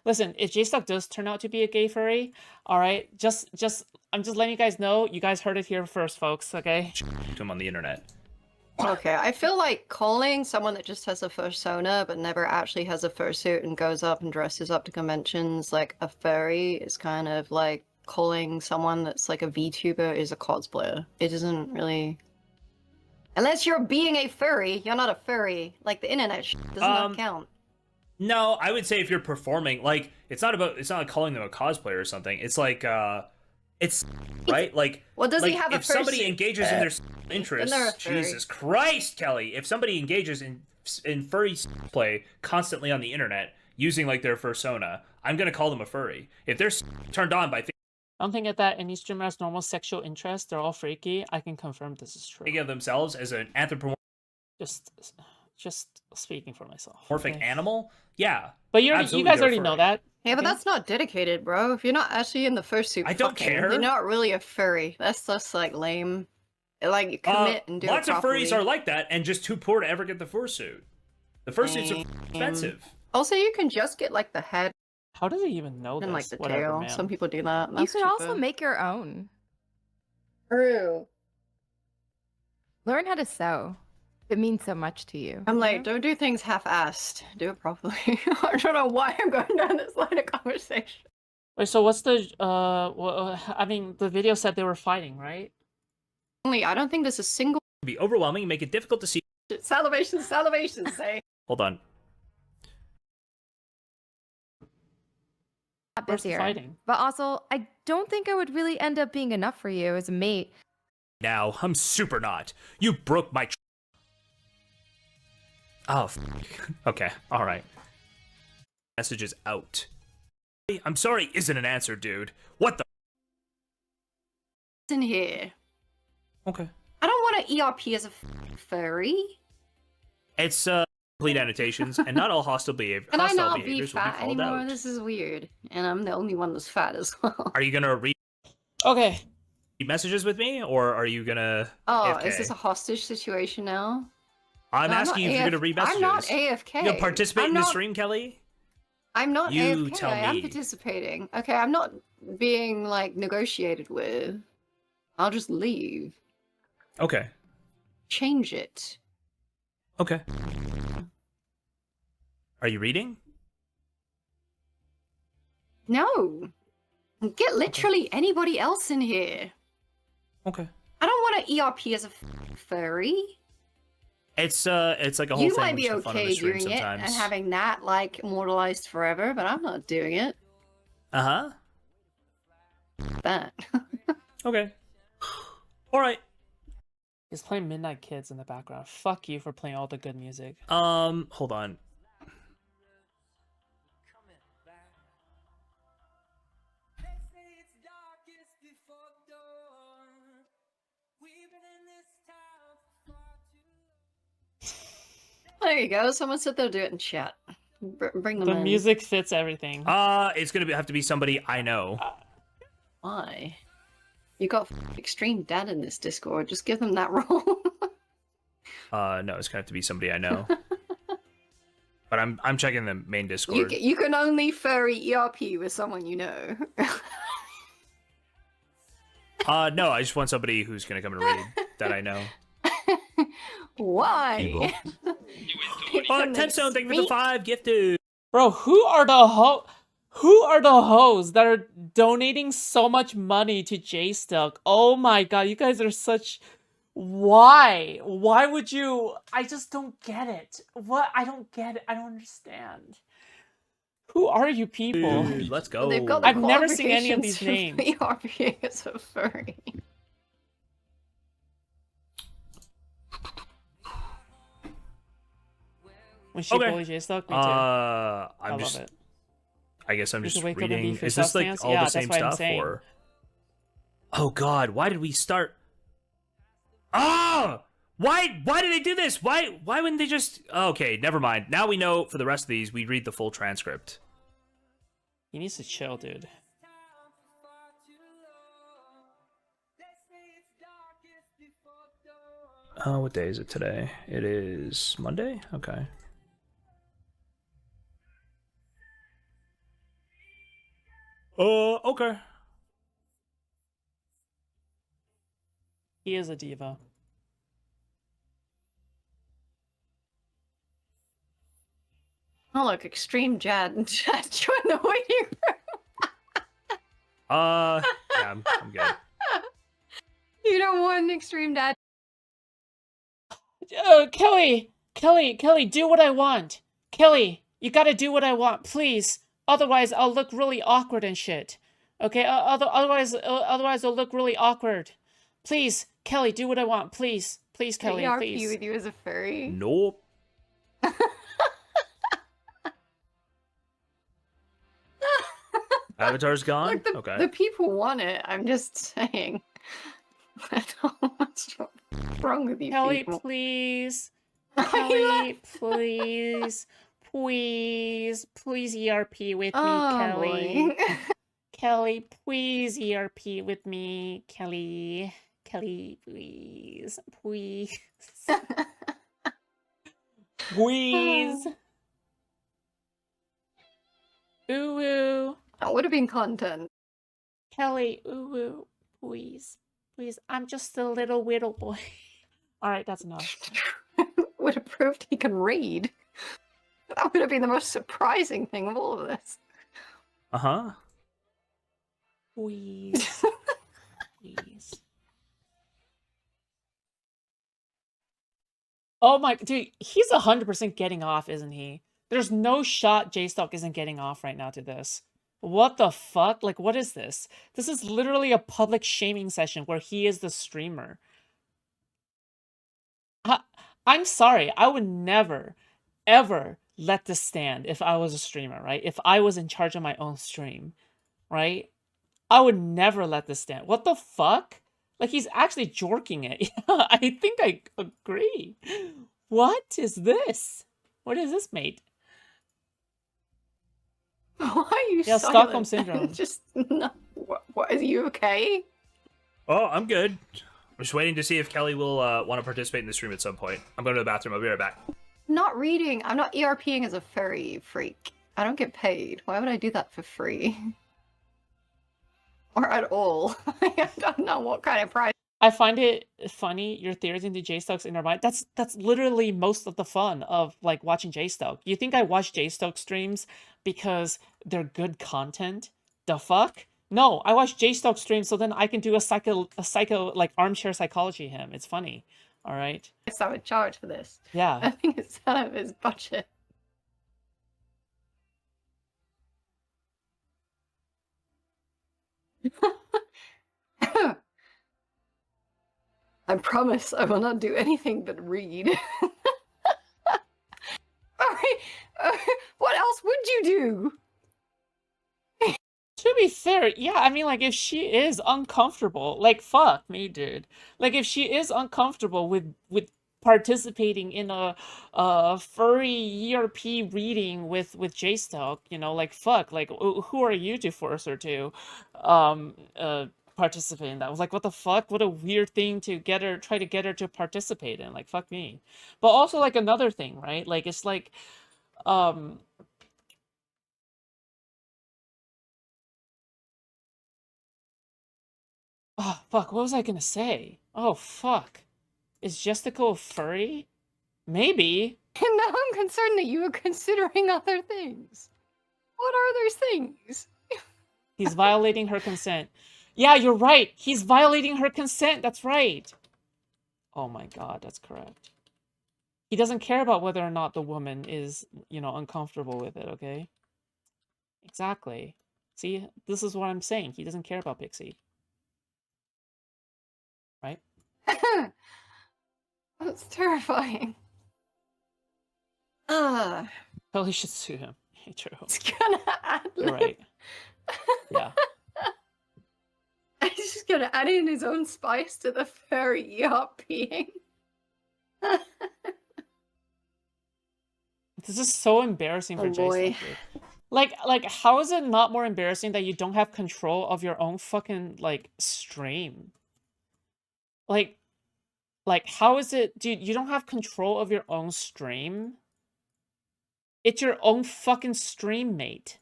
Listen, if Jstlk does turn out to be a gay furry, all right, I'm just letting you guys know. You guys heard it here first, folks. Okay. To him on the internet. Okay, I feel like calling someone that just has a fursona but never actually has a fursuit and goes up and dresses up to conventions like a furry is kind of like calling someone that's like a VTuber is a cosplayer. It isn't really... Unless you're being a furry, you're not a furry. Like the internet does not count. No, I would say if you're performing, like, it's not like calling them a cosplayer or something. It's like, it's right. Like, well, does like he have if somebody engages in their interests? Jesus Christ, Kelly! If somebody engages in furry play constantly on the internet using like their fursona, I'm gonna call them a furry. If they're turned on by I don't think that any streamer has normal sexual interests. They're all freaky. I can confirm this is true. thinking of themselves as an anthropomorphic Just speaking for myself. animal, yeah. But you guys already know that. Yeah, but that's not dedicated, bro. If you're not actually in the fursuit, I don't care. You're not really a furry. That's just like lame. Like you commit and do it lots properly. of furries are like that and just too poor to ever get the fursuit. The fursuits are expensive. Also, you can just get like the head How do they even know and this? like the Whatever, tail. man. Some people do that. You That's could also cheaper. make your own. True. Learn how to sew. It means so much to you. I'm like, don't do things half-assed. Do it properly. I don't know why I'm going down this line of conversation. Wait, so what's the well, I mean, the video said they were fighting, right? Only, I don't think there's a single Be overwhelming and make it difficult to see. salivation, say. Hold on. Not Where's the busier. fighting? But also, I don't think I would really end up being enough for you as a mate. Now, I'm super not. You broke my... Oh, okay, alright. Message is out. I'm sorry isn't an answer, dude. What the... In here. Okay. I don't want an ERP as a furry. It's, complete annotations, and not all hostile behavior. Can I hostile not be behaviors will be fat called anymore? out. This is weird. And I'm the only one that's fat as well. Are you gonna read Okay. messages with me, or are you gonna... Oh, AFK? is this a hostage situation now? I'm No, asking you if you're gonna read messages. I'm not AFK. You'll participate I'm in the not- stream, Kelly? I'm not You AFK. tell I am me. participating. Okay, I'm not being like negotiated with. I'll just leave. Okay. Change it. Okay. Are you reading? No. Get literally anybody else in here. Okay. I don't want an ERP as a furry. It's like a whole You thing. might We be just have fun on the okay stream doing it sometimes. and having that like immortalized forever, but I'm not doing it. Uh-huh. That. Okay. Alright. He's playing Midnight Kids in the background. Fuck you for playing all the good music. Hold on. There you go. Someone said they'll do it in chat. Bring them The in. music fits everything. It's gonna have to be somebody I know. Why? You got extreme dad in this Discord. Just give them that role. No, it's gonna have to be somebody I know. But I'm checking the main Discord. You can only furry ERP with someone you know. No, I just want somebody who's gonna come and read that I know. Why? Tenstone, thank you for the 5 gifted. Bro, who are the hoes that are donating so much money to Jstlk? Oh my god, you guys are such... Why? Why would you... I just don't get it. What? I don't get it. I don't understand. Who are you people? Dude, let's go. They've got the I've never seen any of these qualifications for ERP as a furry. When she Okay. bullied Jstlk, me too. I'm I just. love it. I guess I'm You just should wake up and reading. beef your Is this like sustenance? all Yeah, the that's same what I'm stuff, saying. or? Oh God, why did we start? Oh, why did they do this? Why wouldn't they just? Okay, never mind. Now we know for the rest of these, we read the full transcript. He needs to chill, dude. What day is it today? It is Monday. Okay. Okay. He is a diva. Oh, look, Extreme Jad joined the waiting room. Yeah, I'm good. You don't want Extreme Dad. Kelly, do what I want. Kelly, you gotta do what I want, please. Otherwise, I'll look really awkward and shit. Okay, otherwise I'll look really awkward. Please, Kelly, do what I want, please. Please, Kelly, ERP please. with you as a furry. Nope. Avatar's gone? Look, Okay. the people want it. I'm just saying. I don't know what's wrong with you Kelly, people. please. Kelly, please. Please. Please ERP with me, Kelly. Boy. Kelly, please ERP with me. Kelly. Kelly, please. Please. Please. Ooh, ooh. That would have been content. Kelly, ooh, ooh. Please. Please. I'm just a little whittle boy. Alright, that's enough. Would have proved he can read. That would have been the most surprising thing of all of this. Uh-huh. Please. Please. Oh my, dude, he's 100% getting off, isn't he? There's no shot Jstlk isn't getting off right now to this. What the fuck? Like, what is this? This is literally a public shaming session where he is the streamer. I'm sorry, I would never, ever let this stand if I was a streamer, right? If I was in charge of my own stream, right? I would never let this stand. What the fuck? Like, he's actually jorking it. Yeah, I think I agree. What is this? What is this, mate? Why are you Yeah, silent? Stockholm Syndrome. Just, no. What, are you okay? Oh, I'm good. I'm just waiting to see if Kelly will want to participate in the stream at some point. I'm going to the bathroom. I'll be right back. Not reading. I'm not ERPing as a furry freak. I don't get paid. Why would I do that for free? Or at all. I don't know what kind of price. I find it funny, your theories into Jstlk's inner mind. That's literally most of the fun of, like, watching Jstlk. You think I watch Jstlk streams because they're good content? The fuck? No, I watch Jstlk streams so then I can do a psycho, like, armchair psychology him. It's funny. Alright? I would charge for this. I Yeah. think it's out of his budget. I promise I will not do anything but read. What else would you do? To be fair, yeah, I mean, like, if she is uncomfortable, like, fuck me, dude. Like, if she is uncomfortable with participating in a furry ERP reading with Jstlk, you know, like, fuck, like, who are you to force her to participate in that? I was like, what the fuck? What a weird thing to try to get her to participate in. Like, fuck me. But also, like, another thing, right? Like, it's like, oh, fuck, what was I gonna say? Oh, fuck. Is Jstlk a furry? Maybe. And now I'm concerned that you were considering other things. What are those things? He's violating her consent. Yeah, you're right. He's violating her consent. That's right. Oh my god, that's correct. He doesn't care about whether or not the woman is, you know, uncomfortable with it, okay? Exactly. See, this is what I'm saying. He doesn't care about Pixie. Right? That's terrifying. Probably should sue him. True. It's gonna add. You're right. Yeah. He's just gonna add in his own spice to the furry ERPing. This is so embarrassing for Oh, boy. Jason. Like, how is it not more embarrassing that you don't have control of your own fucking, like, stream? Like, how is it, dude, you don't have control of your own stream? It's your own fucking stream, mate.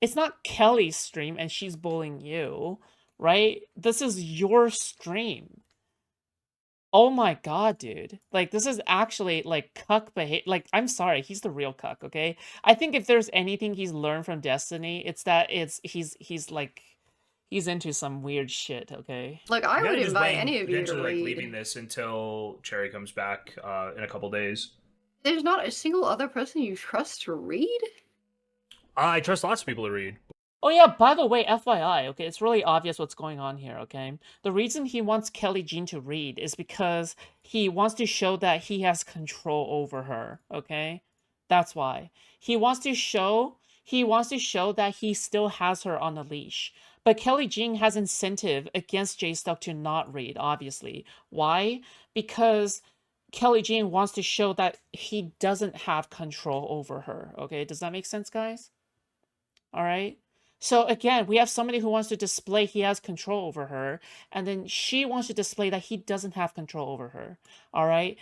It's not Kelly's stream and she's bullying you, right? This is your stream. Oh my god, dude. Like, this is actually, like, cuck behavior. Like, I'm sorry, he's the real cuck, okay? I think if there's anything he's learned from Destiny, it's that he's like, he's into some weird shit, okay? Look, I would invite any of you to potentially like read. leaving this until Cherry comes back in a couple days. There's not a single other person you trust to read? I trust lots of people to read. Oh yeah, by the way, FYI, okay, it's really obvious what's going on here, okay? The reason he wants Kelly Jean to read is because he wants to show that he has control over her, okay? That's why. He wants to show that he still has her on a leash. But Kelly Jean has incentive against Jstlk to not read, obviously. Why? Because Kelly Jean wants to show that he doesn't have control over her, okay? Does that make sense, guys? All right? So again, we have somebody who wants to display he has control over her, and then she wants to display that he doesn't have control over her. All right?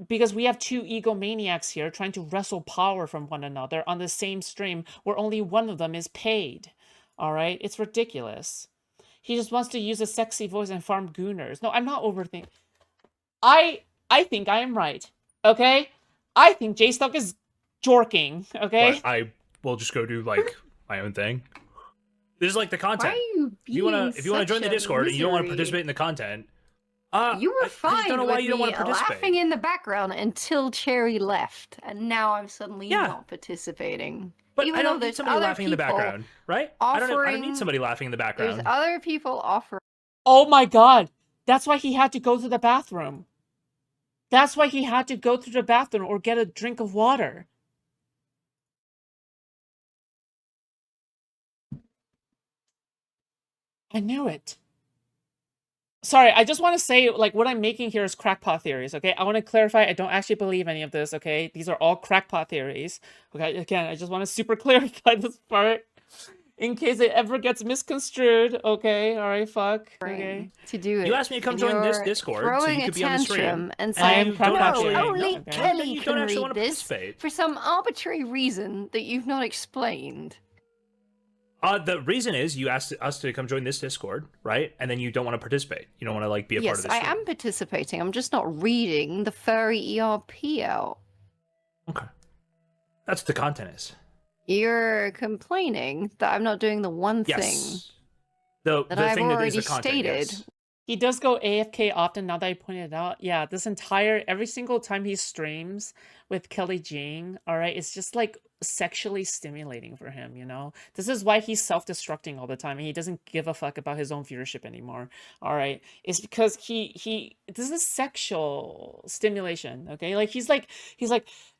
Because we have two egomaniacs here trying to wrestle power from one another on the same stream where only one of them is paid. All right? It's ridiculous. He just wants to use a sexy voice and farm gooners. No, I'm not overthinking. I think I am right. Okay? I think Jstlk is jorking. Okay? But I will just go do like my own thing. This is like the content. Why are you being if you want to join the Discord and you don't want to participate in the content, you were fine I don't know why you don't want to participate. laughing in the background until Cherry left, and now I'm suddenly not participating. But Even I don't though need somebody laughing in the background, right? I don't need somebody laughing in the background. There's other people offering. Oh my god. That's why he had to go to the bathroom. That's why he had to go to the bathroom or get a drink of water. I knew it. Sorry, I just want to say, like, what I'm making here is crackpot theories, okay? I want to clarify, I don't actually believe any of this, okay? These are all crackpot theories, okay? Again, I just want to super clarify this part in case it ever gets misconstrued, okay? All right, fuck, okay? To do it. You asked me to come join this Discord so you could be on the stream. And I am saying, crackpot no, theory. only Okay. Kelly You can don't actually read want to this participate. for some arbitrary reason that you've not explained. The reason is you asked us to come join this Discord, right? And then you don't want to participate. You don't want to like be a part of this. Yes, I am participating. I'm just not reading the furry ERP out. Okay. That's what the content is. You're complaining that I'm not doing the one thing The I've thing that already is the content, stated. yes. He does go AFK often, now that I pointed it out. Yeah, every single time he streams with Kelly Jean, alright, it's just like sexually stimulating for him, you know? This is why he's self-destructing all the time, and he doesn't give a fuck about his own viewership anymore, alright? It's because this is sexual stimulation, okay? Like, he's like,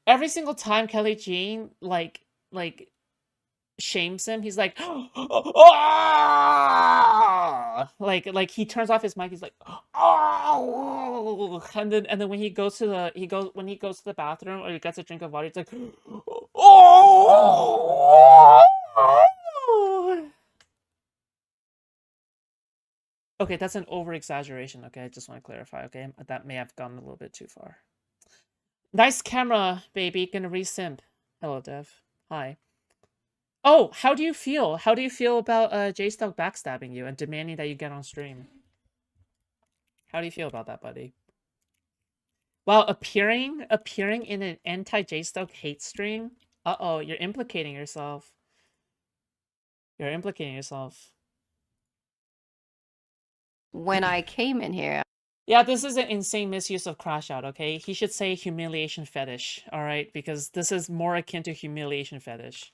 every single time Kelly Jean, like, shames him, he's like, "Ah!" like he turns off his mic, he's like, "Oh!" and then when he goes to the bathroom or he gets a drink of water, he's like, "Oh!" Okay, that's an over exaggeration, okay? I just want to clarify, okay? That may have gone a little bit too far. Nice camera, baby. Gonna resimp. Hello, Dev. Hi. Oh, how do you feel? How do you feel about Jstlk backstabbing you and demanding that you get on stream? How do you feel about that, buddy? Well, appearing in an anti-Jstlk hate stream? Uh-oh, you're implicating yourself. You're implicating yourself. When I came in here, Yeah, this is an insane misuse of crash out, okay? He should say humiliation fetish, alright? Because this is more akin to humiliation fetish.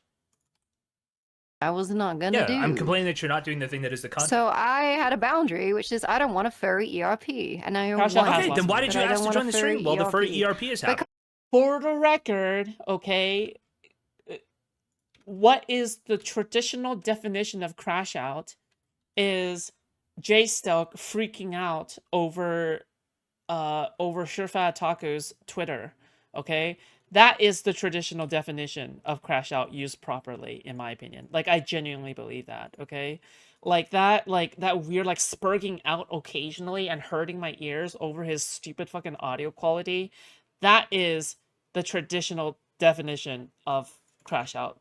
I was not gonna do. I'm complaining that you're not doing the thing that is the content. So I had a boundary, which is I don't want a furry ERP, and now you're Crash out has Okay, lots then of why it. did you But I ask don't to want join a the stream? furry Well, the furry ERP. ERP is happening. For the record, okay, what is the traditional definition of crash out is Jstlk freaking out over Shurfa Taku's Twitter, okay? That is the traditional definition of crash out used properly, in my opinion. Like, I genuinely believe that, okay? Like that weird, like, spurging out occasionally and hurting my ears over his stupid fucking audio quality, that is the traditional definition of crash out.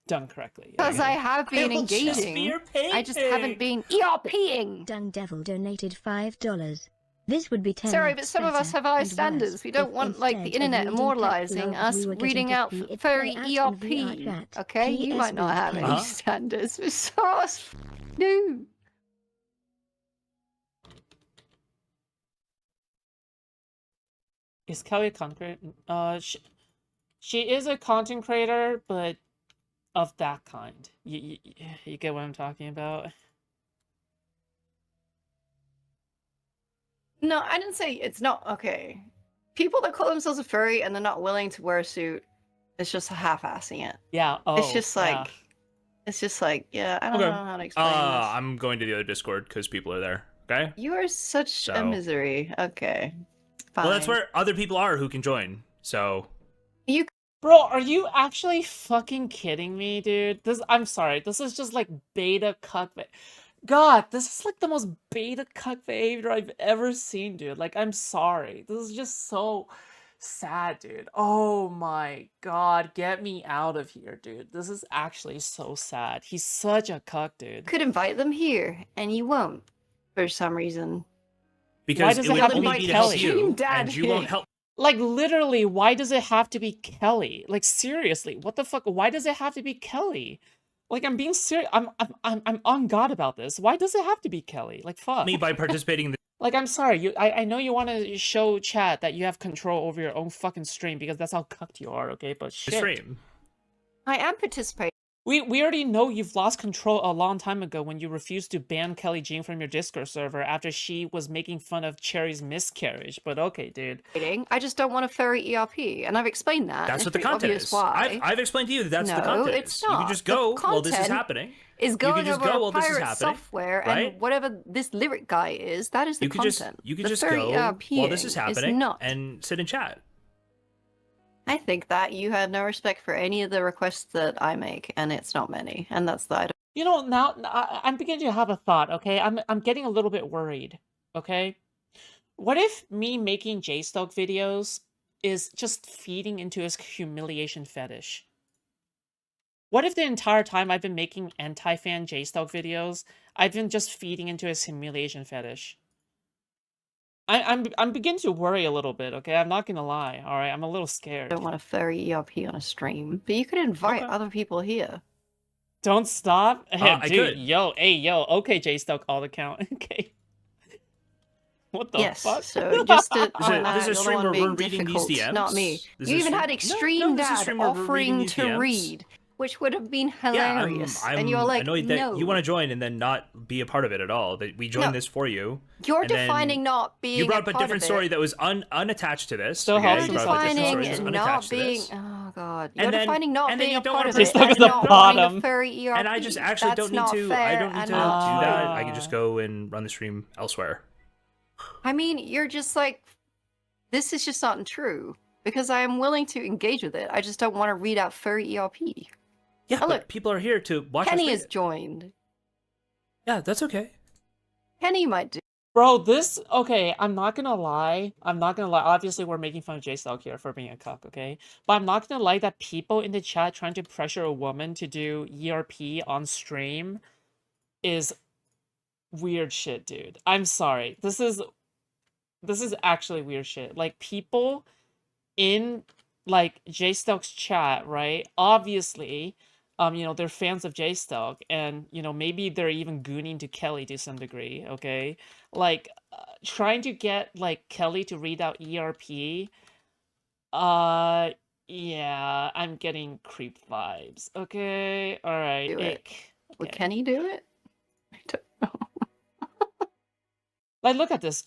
done correctly. Because I have been will just be engaging. your I just haven't been ERPing. Dung Devil donated $5. This would be 10 Sorry, but X some of us better have high and standards. worse We don't if want, like, the instead of internet reading immortalizing text blogs, us we were getting reading to out see it furry play out in VR ERP. chat. Okay, you might not have any Uh-huh. standards. But so us do. Is Kelly a content creator? She is a content creator, but of that kind. You get what I'm talking about? No, I didn't say it's not okay. People that call themselves a furry and they're not willing to wear a suit, it's just half-assing it. Yeah. Oh, It's just like, yeah. it's just like, yeah, I don't Okay. know how to explain this. I'm going to the other Discord because people are there. Okay. You are such a So- misery. Okay. Fine. Well, that's where other people are who can join. So You Bro, are you actually fucking kidding me, dude? I'm sorry. This is just like beta cuck. God, this is like the most beta cuck behavior I've ever seen, dude. Like, I'm sorry. This is just so sad, dude. Oh my god, get me out of here, dude. This is actually so sad. He's such a cuck, dude. could invite them here, and you won't, for some reason. because does it it would have to only be be to help Kelly? you, Dad and you won't here. help. Like, literally, why does it have to be Kelly? Like, seriously, what the fuck? Why does it have to be Kelly? Like, I'm being serious. I'm on God about this. Why does it have to be Kelly? Like, fuck. Me by participating in the Like, I'm sorry. I know you want to show chat that you have control over your own fucking stream because that's how cucked you are, okay? But shit. stream. I am participating. We already know you've lost control a long time ago when you refused to ban Kelly Jean from your Discord server after she was making fun of Cherry's miscarriage. But okay, dude. I just don't want a furry ERP, and I've explained that. That's and what the it's pretty content obvious is. Why I've explained to you that that's the No, content. it's is. You can not. just The go. Well, this is content happening. is going just over go, a well, this is pirate happening, software right? and whatever this lyric guy is. That is the You could content. just The just furry go. ERPing Well, this is happening, not. and sit and chat. I think that you have no respect for any of the requests that I make, and it's not many, and that's the item. You know, now I'm beginning to have a thought, okay? I'm getting a little bit worried, okay? What if me making Jstlk videos is just feeding into his humiliation fetish? What if the entire time I've been making anti-fan Jstlk videos, I've been just feeding into his humiliation fetish? I'm beginning to worry a little bit, okay? I'm not gonna lie, alright? I'm a little I scared. don't want a furry ERP on a stream, but you could invite Okay. other people here. Don't stop. Hey, I dude, could. yo, okay, Jstlk alt account. Okay. What the Yes, fuck? so just to This is point a out, you're the stream one where being we're reading these difficult, DMs. not me. This You is even stream- had No, Extreme this is Dad stream where we're reading offering these to DMs. read, which would have been Yeah, hilarious. I'm and you're like, annoyed that no. you want to join and then not be a part of it at all. That we joined No. this for you. You're and then defining not being You brought up a part different of story it. that was unattached to this. Still okay? helps You You're us brought up a different story defining that was not unattached to being. this. Oh god, And you're then- defining not and then being you a don't part wanna of bring it Jstlk and is the not wanting bottom. a furry ERP. And I just actually That's don't need not to. fair I don't need and to do not that. true. I can just go and run the stream elsewhere. I mean, you're just like, this is just not true. Because I am willing to engage with it. I just don't want to read out furry ERP. Yeah, Oh, but look. people are here to watch Kenny us read is it. joined. Yeah, that's okay. Kenny might do. Bro, okay, I'm not gonna lie. Obviously, we're making fun of Jstlk here for being a cuck, okay? But I'm not gonna lie that people in the chat trying to pressure a woman to do ERP on stream is weird shit, dude. I'm sorry. This is actually weird shit. Like, people in, like, Jstlk's chat, right? Obviously, they're fans of Jstlk, and, maybe they're even gooning to Kelly to some degree, okay? Like, trying to get, like, Kelly to read out ERP, yeah, I'm getting creep vibes, okay? Alright, Do it. Would okay. Kenny do it? I don't know. Like, look at this.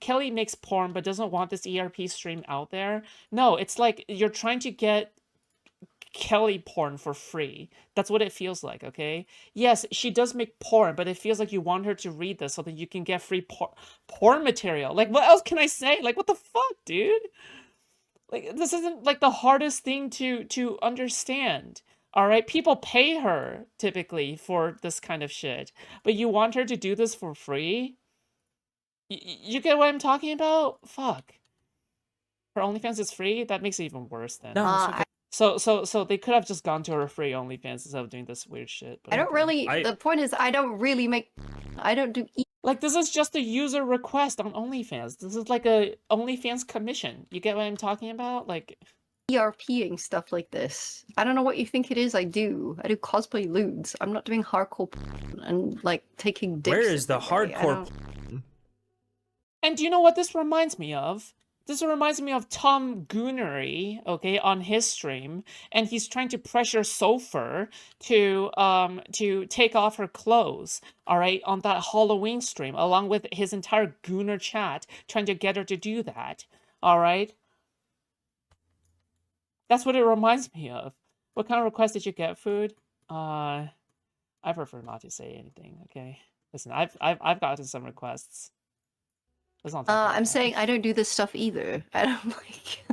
Kelly makes porn but doesn't want this ERP stream out there. No, it's like you're trying to get Kelly porn for free. That's what it feels like, okay? Yes, she does make porn, but it feels like you want her to read this so that you can get free porn material. Like, what else can I say? Like, what the fuck, dude? Like, this isn't, like, the hardest thing to understand. All right, people pay her, typically, for this kind of shit. But you want her to do this for free? You get what I'm talking about? Fuck. Her OnlyFans is free? That makes it even worse then. No, it's okay. So they could have just gone to a free OnlyFans instead of doing this weird shit. But I don't okay. really. The point is, I don't really make. I don't do Like, this is just a user request on OnlyFans. This is like a OnlyFans commission. You get what I'm talking about? Like, ERPing stuff like this. I don't know what you think it is I do. I do cosplay lewds. I'm not doing hardcore and like taking dicks. Where is the every day. I hardcore? don't- and do you know what this reminds me of? This reminds me of Tom Goonery, okay, on his stream, and he's trying to pressure Sofer to take off her clothes, all right, on that Halloween stream, along with his entire Gooner chat, trying to get her to do that, all right? That's what it reminds me of. What kind of request did you get, Food? I prefer not to say anything, okay? Listen, I've gotten some requests. I'm saying I don't do this stuff either. I don't like.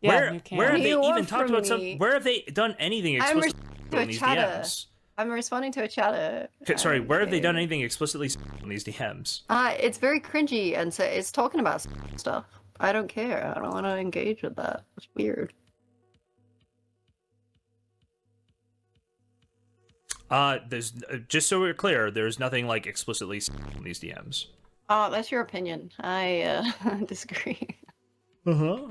Yeah, you can. Where have What do they you want even talked from about some? me? Where have they done anything I'm explicitly to a in these chatter. DMs? I'm responding to a chatter. Sorry, where have they done Okay. anything explicitly in these DMs? It's very cringy, and so it's talking about stuff. I don't care. I don't want to engage with that. It's weird. There's just so we're clear, there's nothing like explicitly in these DMs. That's your opinion. I disagree. Uh-huh.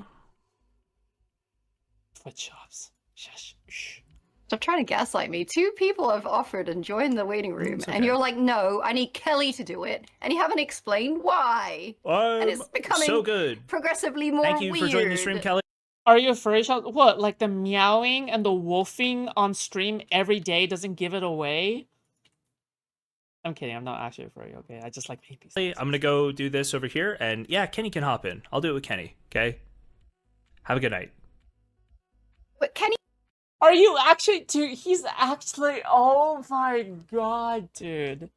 Foodshops. Shush. Shh. Stop trying to gaslight me. 2 people have offered and joined the waiting room, It's and okay. you're like, no, I need Kelly to do it, and you haven't explained why. And it's becoming so good. progressively more Thank you for joining the stream, weird. Kelly. Are you a furry shop? What, like the meowing and the wolfing on stream every day doesn't give it away? I'm kidding, I'm not actually a furry, okay? I just like babies. I'm gonna go do this over here, and yeah, Kenny can hop in. I'll do it with Kenny, okay? Have a good night. But Kenny, Are you actually, dude, he's actually, oh my god, dude.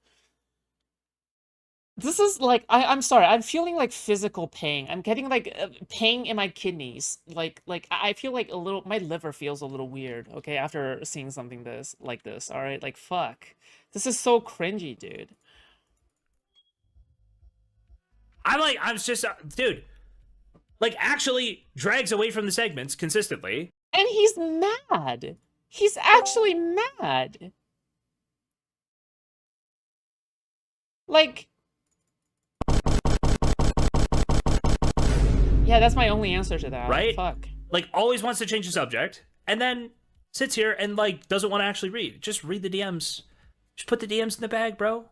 This is like, I'm sorry, I'm feeling like physical pain. I'm getting like pain in my kidneys. Like I feel like a little, my liver feels a little weird, okay, after seeing something like this, all right? Like, fuck. This is so cringy, dude. I'm just, dude, like, actually drags away from the segments consistently. And he's mad. He's actually mad. Like, yeah, that's my only answer to that. Right? Fuck. Like, always wants to change the subject, and then sits here and, like, doesn't want to actually read. Just read the DMs. Just put the DMs in the bag, bro.